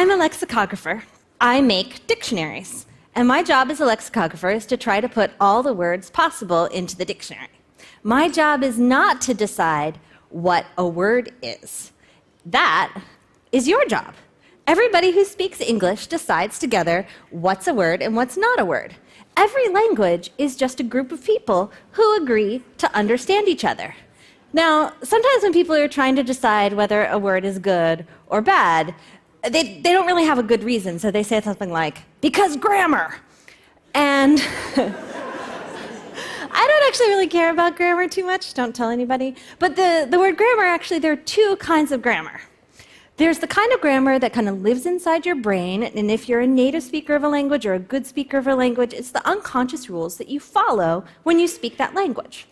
I'm a lexicographer. I make dictionaries. And my job as a lexicographer is to try to put all the words possible into the dictionary. My job is not to decide what a word is. That is your job. Everybody who speaks English decides together what's a word and what's not a word. Every language is just a group of people who agree to understand each other. Now, sometimes when people are trying to decide whether a word is good or bad, they don't really have a good reason, so they say something like, because grammar. And I don't actually really care about grammar too much, don't tell anybody. But the word grammar, actually, there are two kinds of grammar. There's the kind of grammar that kind of lives inside your brain, and if you're a native speaker of a language or a good speaker of a language, it's the unconscious rules that you follow when you speak that language.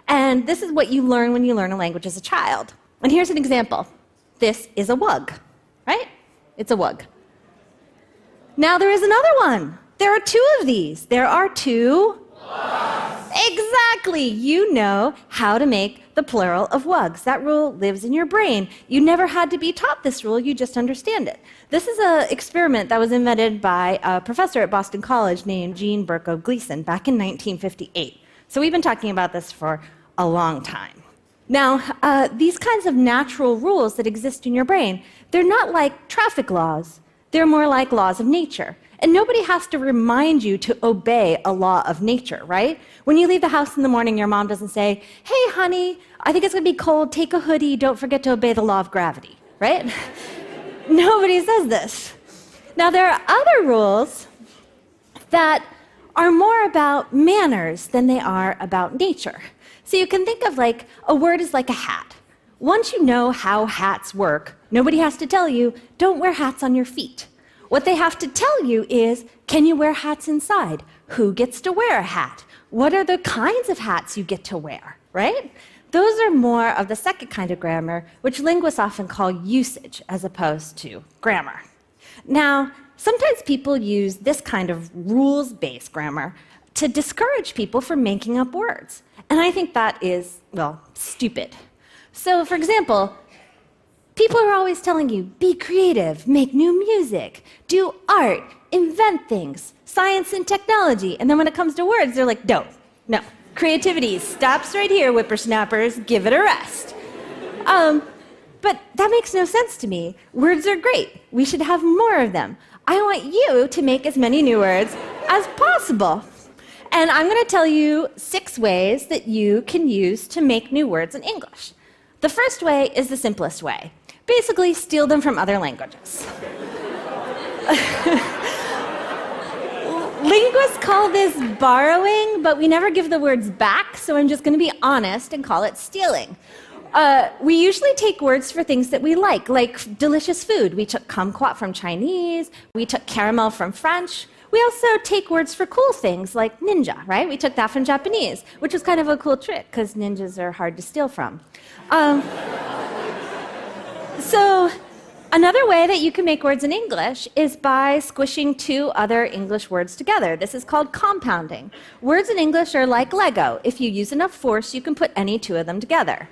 And this is what you learn when you learn a language as a child. And here's an example. This is a wug, right? It's a wug. Now there is another one. There are two of these. There are two wugs. Exactly. You know how to make the plural of wugs. That rule lives in your brain. You never had to be taught this rule, you just understand it. This is an experiment that was invented by a professor at Boston College named Jean Berko Gleason back in 1958. So we've been talking about this for a long time. Now, these kinds of natural rules that exist in your brain, they're not like traffic laws. They're more like laws of nature. And nobody has to remind you to obey a law of nature, right? When you leave the house in the morning, your mom doesn't say, hey, honey, I think it's going to be cold, take a hoodie, don't forget to obey the law of gravity, right? Nobody says this. Now, there are other rules that are more about manners than they are about nature. So you can think of like a word is like a hat. Once you know how hats work, nobody has to tell you, don't wear hats on your feet. What they have to tell you is, can you wear hats inside? Who gets to wear a hat? What are the kinds of hats you get to wear, right? Those are more of the second kind of grammar, which linguists often call usage as opposed to grammar. Now, sometimes people use this kind of rules-based grammar to discourage people from making up words. And I think that is, well, stupid. So, for example, people are always telling you, be creative, make new music, do art, invent things, science and technology. And then when it comes to words, they're like, no. Creativity stops right here, whippersnappers, give it a rest. But that makes no sense to me. Words are great. We should have more of them. I want you to make as many new words as possible. And I'm going to tell you 6 ways that you can use to make new words in English. The first way is the simplest way. Basically, steal them from other languages. Linguists call this borrowing, but we never give the words back, so I'm just going to be honest and call it stealing. We usually take words for things that we like delicious food. We took kumquat from Chinese. We took caramel from French. We also take words for cool things like ninja, right? We took that from Japanese, which was kind of a cool trick because ninjas are hard to steal from. So another way that you can make words in English is by squishing 2 other English words together. This is called compounding. Words in English are like Lego. If you use enough force, you can put any 2 of them together.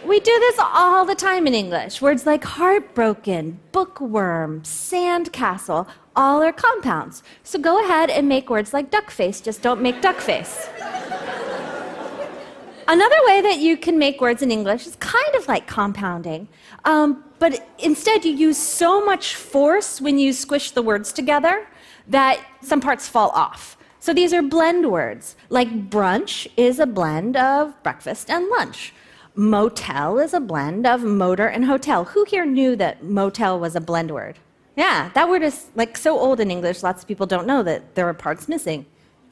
We do this all the time in English. Words like heartbroken, bookworm, sandcastle, all are compounds. So go ahead and make words like duckface, just don't make duckface. Another way that you can make words in English is kind of like compounding, but instead you use so much force when you squish the words together that some parts fall off. So these are blend words, like brunch is a blend of breakfast and lunch. Motel is a blend of motor and hotel. Who here knew that motel was a blend word? Yeah, that word is like so old in English, lots of people don't know that there are parts missing.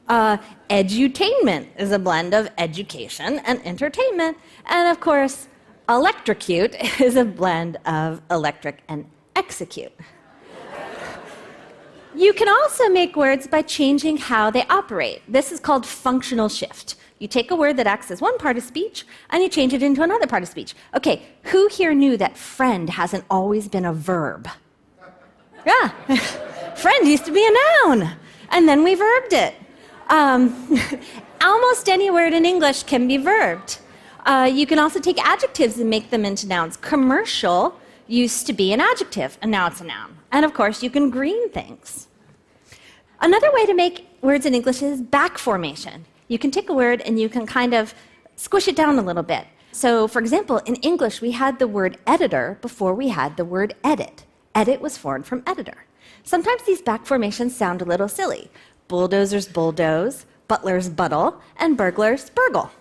Edutainment is a blend of education and entertainment. And of course, electrocute is a blend of electric and execute. You can also make words by changing how they operate. This is called functional shift. You take a word that acts as one part of speech, and you change it into another part of speech. Okay, who here knew that friend hasn't always been a verb? Yeah, friend used to be a noun, and then we verbed it. Almost any word in English can be verbed. You can also take adjectives and make them into nouns. Commercial used to be an adjective, and now it's a noun. And of course, you can green things. Another way to make words in English is back formation. You can take a word and you can kind of squish it down a little bit. So, for example, in English, we had the word editor before we had the word edit. Edit was formed from editor. Sometimes these back formations sound a little silly. Bulldozers bulldoze, butlers buttle, and burglars burgle.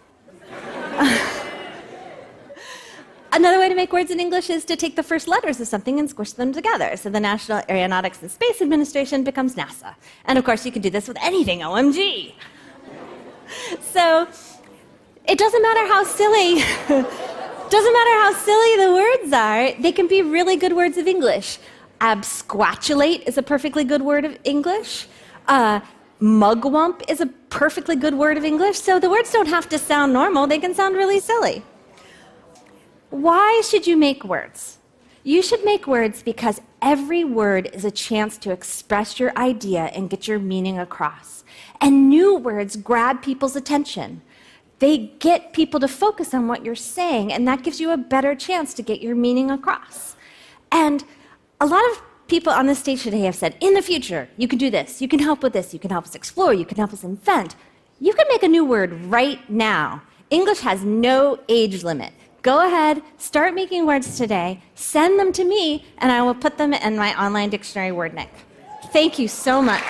Another way to make words in English is to take the first letters of something and squish them together. So the National Aeronautics and Space Administration becomes NASA. And of course, you can do this with anything, OMG. So it doesn't matter how silly, the words are, they can be really good words of English. Absquatulate is a perfectly good word of English. Mugwump is a perfectly good word of English. So the words don't have to sound normal, they can sound really silly. Why should you make words? You should make words because every word is a chance to express your idea and get your meaning across. And new words grab people's attention. They get people to focus on what you're saying, and that gives you a better chance to get your meaning across. And a lot of people on the stage today have said, in the future, you can do this, you can help with this, you can help us explore, you can help us invent. You can make a new word right now. English has no age limit. Go ahead, start making words today, send them to me, and I will put them in my online dictionary WordNick. Thank you so much.